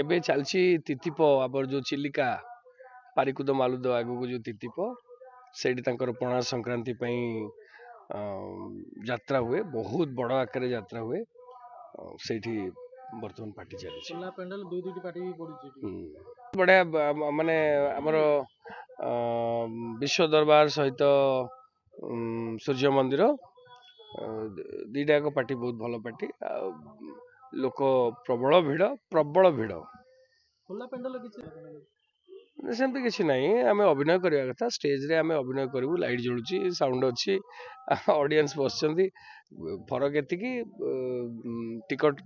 ଏବେ ଚାଲିଛି ତିଥିପ ଆମର ଯୋଉ ଚିଲିକା ପାରିକୁଦ ମାଲୁଦ ଆଗକୁ ଯୋଉ ତିଥିପ ସେଇଠି ତାଙ୍କର ପଣା ସଂକ୍ରାନ୍ତି ପାଇଁ ଯାତ୍ରା ହୁଏ, ବହୁତ ବଡ଼ ଆକାରରେ ଯାତ୍ରା ହୁଏ। ସେଇଠି ବର୍ତ୍ତମାନ ପାର୍ଟି ଚାଲିଛି। ବଢ଼ିଆ ମାନେ ଆମର ବିଶ୍ୱ ଦରବାର ସହିତ ସୂର୍ଯ୍ୟ ମନ୍ଦିର ଦିଟା ଯାକ ପାର୍ଟି ବହୁତ ଭଲ ପାର୍ଟି। ଆଉ ଲୋକ ପ୍ରବଳ ଭିଡ଼। ସେମିତି କିଛି ନାହିଁ, ଆମେ ଅଭିନୟ କରିବା କଥା। ଷ୍ଟେଜରେ ଆମେ ଅଭିନୟ କରିବୁ, ଲାଇଟ୍ ଜଳୁଛି, ସାଉଣ୍ଡ ଅଛି, ଅଡ଼ିଏନ୍ସ ବସିଛନ୍ତି। ଫରକ ଏତିକି ଟିକଟ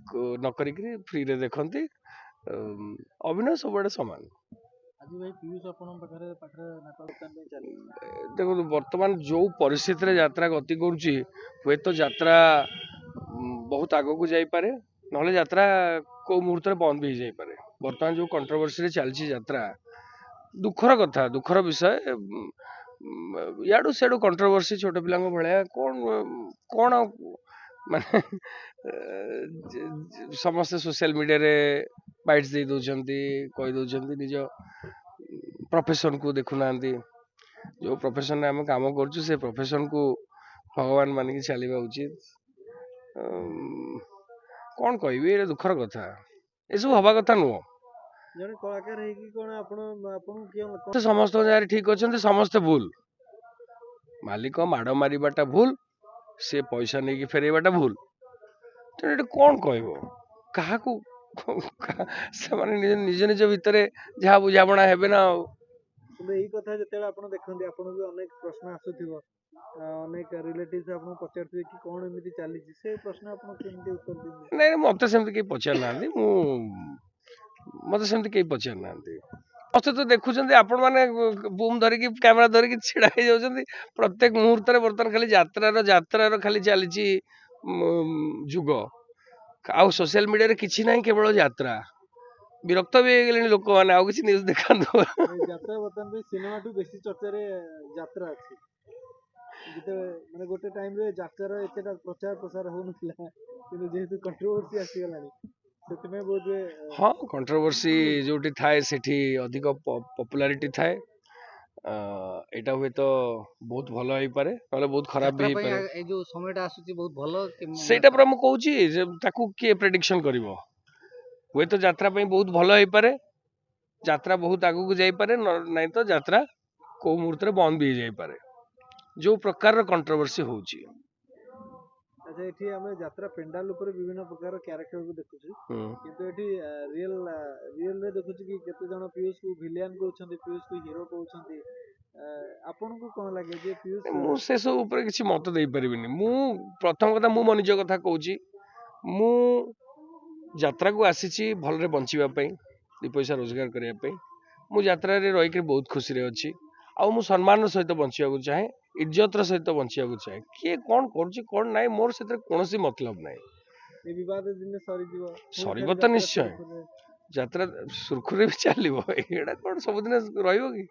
ନ କରିକି ଫ୍ରିରେ ଦେଖନ୍ତି। ଅଭିନୟ ସବୁଆଡ଼େ ସମାନ। ଦେଖନ୍ତୁ ବର୍ତ୍ତମାନ ଯୋଉ ପରିସ୍ଥିତିରେ ଯାତ୍ରା ଗତି କରୁଛି, ହୁଏତ ଯାତ୍ରା ବହୁତ ଆଗକୁ ଯାଇପାରେ, ନହେଲେ ଯାତ୍ରା କୋଉ ମୁହୂର୍ତ୍ତରେ ବନ୍ଦ ବି ହେଇଯାଇପାରେ। ବର୍ତ୍ତମାନ ଯୋଉ କଣ୍ଟ୍ରୋଭର୍ସିରେ ଚାଲିଛି ଯାତ୍ରା, ଦୁଃଖର କଥା, ଦୁଃଖର ବିଷୟ। ଇଆଡୁ ସିଆଡୁ କଣ୍ଟ୍ରୋଭର୍ସି ଛୋଟ ପିଲାଙ୍କ ଭଳିଆ କଣ ମାନେ ସମସ୍ତେ ସୋସିଆଲ ମିଡ଼ିଆରେ ବାଇଟ୍ସ ଦେଇ ଦଉଛନ୍ତି, କହି ଦଉଛନ୍ତି, ନିଜ ପ୍ରଫେସନକୁ ଦେଖୁନାହାନ୍ତି। ଯୋଉ ପ୍ରଫେସନରେ ଆମେ କାମ କରୁଛୁ ସେ ପ୍ରଫେସନକୁ ଭଗବାନ ମାନିକି ଚାଲିବା ଉଚିତ। କଣ କହିବି, ଏଇଟା ଦୁଃଖର କଥା। ଏସବୁ ହବା କଥା ନୁହଁ। ସମସ୍ତଙ୍କ ଜାଗାରେ ଠିକ ଅଛନ୍ତି, ସମସ୍ତେ ଭୁଲ। ମାଲିକ ମାଡ଼ ମାରିବାଟା ଭୁଲ, ସେ ପଇସା ନେଇକି ଫେରେଇବାଟା ଭୁଲ। ତେଣୁ ଏଠି କଣ କହିବ କାହାକୁ? ସେମାନେ ନିଜ ନିଜ ଭିତରେ ଯାହା ବୁଝାମଣା ହେବେ ନା। ଆଉ କିନ୍ତୁ ଏଇ କଥା ଯେତେବେଳେ ଆପଣ ଦେଖନ୍ତି, ଆପଣଙ୍କୁ ଅନେକ ପ୍ରଶ୍ନ ଆସୁଥିବ, ଅନେକ ରିଲେଟିଭ୍ସ ଆପଣଙ୍କୁ ପଚାରୁଥିବେ କି କଣ ଏମିତି ଚାଲିଛି, ସେ ପ୍ରଶ୍ନ ଆପଣ କେମିତି ଉତ୍ତର ଦିଅନ୍ତି? ନାଇଁ, ମତେ ସେମିତି କେହି ପଚାରି ନାହାନ୍ତି। ମତେ ସେମିତି କେହି ପଚାରି ନାହାନ୍ତି। ସମସ୍ତେ ତ ଦେଖୁଛନ୍ତି, ଆପଣ ମାନେ ବୁମ୍ ଧରିକି କ୍ୟାମେରା ଧରିକି ଛିଡା ହେଇଯାଉଛନ୍ତି ପ୍ରତ୍ୟେକ ମୁହୂର୍ତ୍ତରେ। ବର୍ତ୍ତମାନ ଖାଲି ଯାତ୍ରାର ଖାଲି ଚାଲିଛି ଯୁଗ। ଆଉ ସୋସିଆଲ ମିଡ଼ିଆରେ କିଛି ନାହିଁ, କେବଳ ଯାତ୍ରା। ବିରକ୍ତ ବି ହେଇଗଲେଣି ଲୋକମାନେ, ଆଉ କିଛି ନ୍ୟୁଜ ଦେଖାନ୍ତୁ। ଯାତ୍ରା ବର୍ତ୍ତମାନ ସିନେମାଠୁ ବେଶୀ ଚର୍ଚ୍ଚାରେ ଯାତ୍ରା ଅଛି। ମାନେ ଗୋଟେ ଟାଇମରେ ଯାତ୍ରାର ଏତେଟା ପ୍ରଚାର ପ୍ରସାର ହଉନଥିଲା, କିନ୍ତୁ ଯେହେତୁ କଣ୍ଟ୍ରୋଭର୍ସି ଆସିଗଲାଣି ସେଥିପାଇଁ ବହୁତ। ହଁ, କଣ୍ଟ୍ରୋଭର୍ସି ଯୋଉଠି ଥାଏ ସେଠି ଅଧିକ ପପୁଲାରିଟି ଥାଏ। ଏଇଟା ହୁଏତ ବହୁତ ଭଲ ହେଇପାରେ, ନହେଲେ ବହୁତ ଖରାପ ବି ହେଇପାରେ। ଏଇ ଯୋଉ ସମୟଟା ଆସୁଛି ବହୁତ ଭଲ, ସେଇଟା ପୁରା ମୁଁ କହୁଛି ଯେ ତାକୁ କିଏ ପ୍ରେଡିକ୍ସନ କରିବ। ହୁଏତ ଯାତ୍ରା ପାଇଁ ବହୁତ ଭଲ ହେଇପାରେ, ଯାତ୍ରା ବହୁତ ଆଗକୁ ଯାଇପାରେ, ନାଇଁ ତ ଯାତ୍ରା କୋଉ ମୁହୂର୍ତ୍ତରେ ବନ୍ଦ ବି ହେଇଯାଇପାରେ, ଯୋଉ ପ୍ରକାରର କଣ୍ଟ୍ରୋଭର୍ସି ହଉଛି। ଆଚ୍ଛା, ଏଠି ଆମେ ଯାତ୍ରା ପେଣ୍ଡାଲ ଉପରେ ବିଭିନ୍ନ ପ୍ରକାର କ୍ୟାରେକ୍ଟରକୁ ଦେଖୁଛୁ, କିନ୍ତୁ ଏଠି ରିଏଲରେ ଦେଖୁଛୁ କି କେତେ ଜଣ ପିୟୁଷକୁ ଭିଲିଆନ କହୁଛନ୍ତି, ପିୟୁଷକୁ ହିରୋ କହୁଛନ୍ତି। ଆପଣଙ୍କୁ କଣ ଲାଗେ ଯେ ପିୟୁଷ? ମୁଁ ସେସବୁ ଉପରେ କିଛି ମତ ଦେଇପାରିବିନି। ମୁଁ ପ୍ରଥମ କଥା, ମୁଁ ମୋ ନିଜ କଥା କହୁଛି। ମୁଁ ଯାତ୍ରାକୁ ଆସିଛି ଭଲରେ ବଞ୍ଚିବା ପାଇଁ, ଦୁଇ ପଇସା ରୋଜଗାର କରିବା ପାଇଁ। ମୁଁ ଯାତ୍ରାରେ ରହିକି ବହୁତ ଖୁସିରେ ଅଛି। ଆଉ ମୁଁ ସମ୍ମାନର ସହିତ ବଞ୍ଚିବାକୁ ଚାହେଁ, ଇଜ୍ଜତର ସହିତ ବଞ୍ଚିବାକୁ ଚାହେଁ। କିଏ କଣ କରୁଛି କଣ ନାହିଁ, ମୋର ସେଥିରେ କୌଣସି ମତଲବ ନାହିଁ। ସରିବ ତ ନିଶ୍ଚୟ, ଯାତ୍ରା ସୁରୁଖୁରୁରେ ବି ଚାଲିବ। ଏଇଟା କଣ ସବୁଦିନ ରହିବ କି?